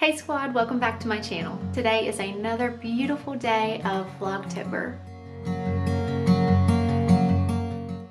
Hey squad, welcome back to my channel. Today is another beautiful day of Vlogtober.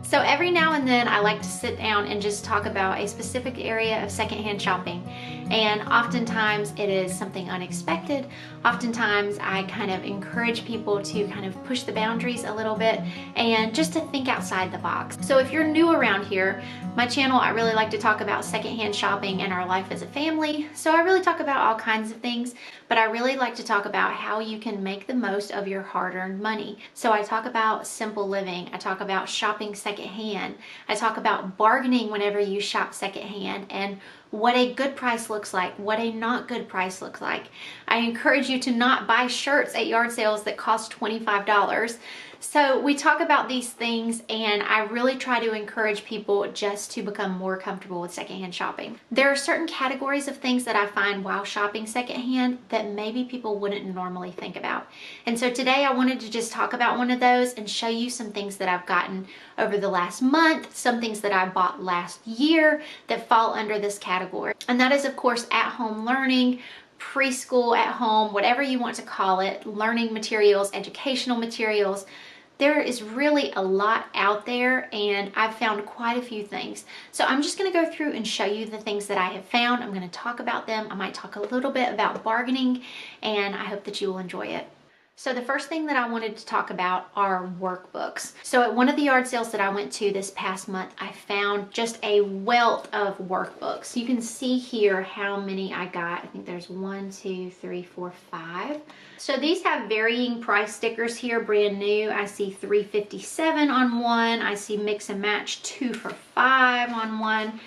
So every now and then I like to sit down and just talk about a specific area of secondhand shopping. And oftentimes it is something unexpected. Oftentimes I kind of encourage people to kind of push the boundaries a little bit and just to think outside the box. So if you're new around here, my channel, I really like to talk about secondhand shopping and our life as a family. So I really talk about all kinds of things, but I really like to talk about how you can make the most of your hard-earned money. So I talk about simple living. I talk about shopping secondhand. I talk about bargaining whenever you shop secondhand and what a good price looks like, what a not good price looks like. I encourage you to not buy shirts at yard sales that cost $25. So we talk about these things and I really try to encourage people just to become more comfortable with secondhand shopping. There are certain categories of things that I find while shopping secondhand that maybe people wouldn't normally think about. And so today I wanted to just talk about one of those and show you some things that I've gotten over the last month, some things that I bought last year that fall under this category. And that is of course at-home learning, preschool at home, whatever you want to call it, learning materials, educational materials. There is really a lot out there and I've found quite a few things. So I'm just going to go through and show you the things that I have found. I'm going to talk about them. I might talk a little bit about bargaining and I hope that you will enjoy it. So the first thing that I wanted to talk about are workbooks. So at one of the yard sales that I went to this past month, I found just a wealth of workbooks. You can see here how many I got. I think there's 1, 2, 3, 4, 5. So these have varying price stickers here, brand new. I see $3.57 on one. I see mix and match 2 for $5 on one.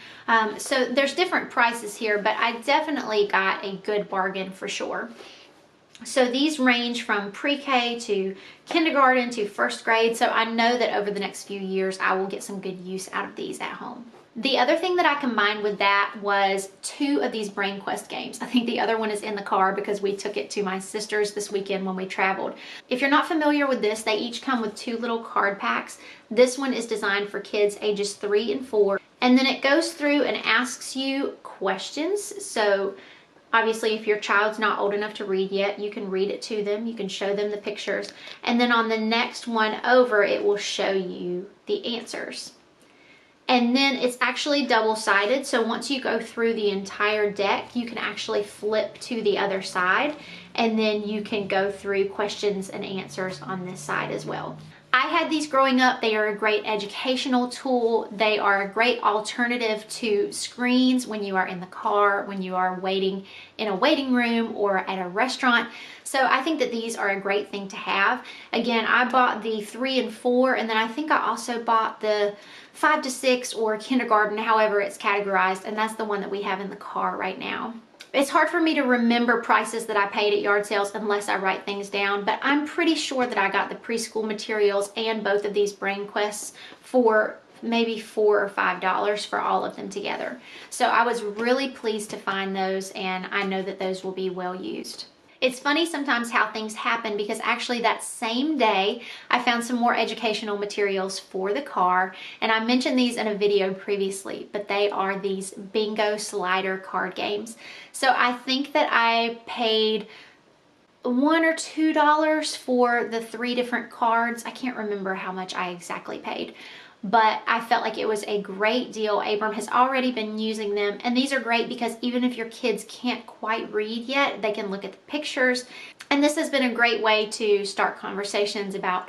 So there's different prices here, but I definitely got a good bargain for sure. So these range from pre-K to kindergarten to first grade. So I know that over the next few years, I will get some good use out of these at home. The other thing that I combined with that was 2 of these Brain Quest games. I think the other one is in the car because we took it to my sister's this weekend when we traveled. If you're not familiar with this, they each come with 2 little card packs. This one is designed for kids ages 3 and 4. And then it goes through and asks you questions. So obviously, if your child's not old enough to read yet, you can read it to them. You can show them the pictures. And then on the next one over, it will show you the answers. And then it's actually double-sided. So once you go through the entire deck, you can actually flip to the other side. And then you can go through questions and answers on this side as well. I had these growing up. They are a great educational tool. They are a great alternative to screens when you are in the car, when you are waiting in a waiting room or at a restaurant. So I think that these are a great thing to have. Again, I bought the 3 and 4, and then I think I also bought the 5 to 6 or kindergarten, however it's categorized, and that's the one that we have in the car right now. It's hard for me to remember prices that I paid at yard sales unless I write things down, but I'm pretty sure that I got the preschool materials and both of these Brain Quests for maybe $4 or $5 for all of them together. So I was really pleased to find those, and I know that those will be well used. It's funny sometimes how things happen because actually that same day I found some more educational materials for the car, and I mentioned these in a video previously, but they are these bingo slider card games. So I think that I paid $1 or $2 for the 3 different cards. I can't remember how much I exactly paid, but I felt like it was a great deal. Abram has already been using them, and these are great because even if your kids can't quite read yet, they can look at the pictures. And this has been a great way to start conversations about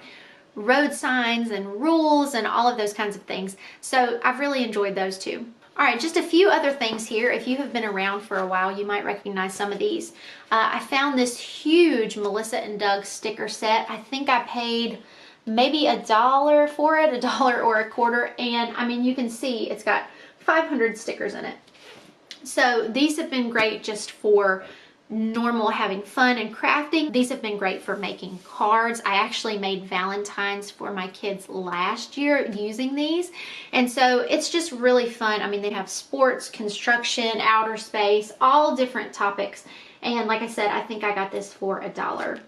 road signs and rules and all of those kinds of things. So I've really enjoyed those too. All right, just a few other things here. If you have been around for a while, you might recognize some of these. I found this huge Melissa and Doug sticker set. I think I paid maybe $1 for it, $1 or $1.25, and I mean, you can see it's got 500 stickers in it. So these have been great just for normal having fun and crafting. These have been great for making cards. I actually made Valentines for my kids last year using these, and so it's just really fun. I mean, they have sports, construction, outer space, all different topics, and like I said, I think I got this for $1.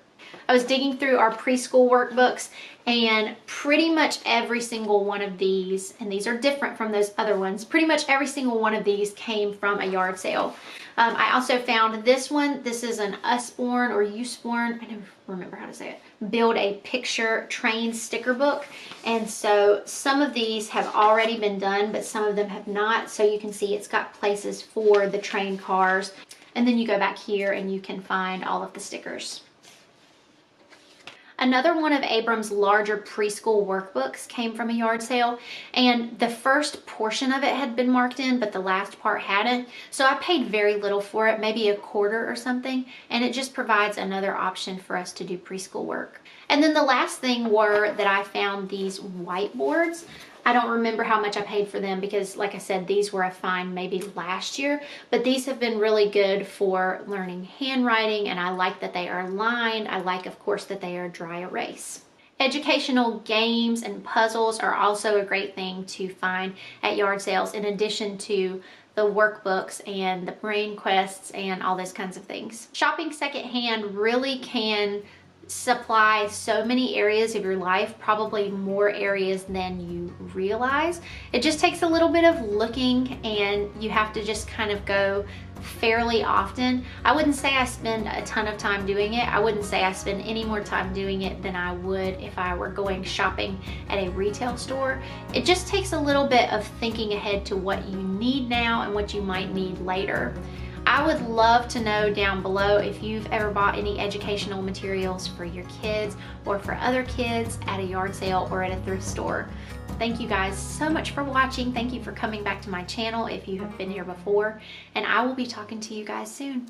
I was digging through our preschool workbooks, and pretty much every single one of these, and these are different from those other ones, pretty much every single one of these came from a yard sale. I also found this one. This is an Usborne or Usborne, I never remember how to say it, Build a Picture Train sticker book. And so some of these have already been done, but some of them have not. So you can see it's got places for the train cars. And then you go back here and you can find all of the stickers. Another one of Abram's larger preschool workbooks came from a yard sale, and the first portion of it had been marked in, but the last part hadn't. So I paid very little for it, maybe a quarter or something, and it just provides another option for us to do preschool work. And then the last thing were that I found these whiteboards. I don't remember how much I paid for them because, like I said, these were a find maybe last year, but these have been really good for learning handwriting, and I like that they are lined. I like, of course, that they are dry erase. Educational games and puzzles are also a great thing to find at yard sales, in addition to the workbooks and the brain quests and all those kinds of things. Shopping secondhand really can supply so many areas of your life, probably more areas than you realize. It just takes a little bit of looking, and you have to just kind of go fairly often. I wouldn't say I spend a ton of time doing it. I wouldn't say I spend any more time doing it than I would if I were going shopping at a retail store. It just takes a little bit of thinking ahead to what you need now and what you might need later. I would love to know down below if you've ever bought any educational materials for your kids or for other kids at a yard sale or at a thrift store. Thank you guys so much for watching. Thank you for coming back to my channel if you have been here before, and I will be talking to you guys soon.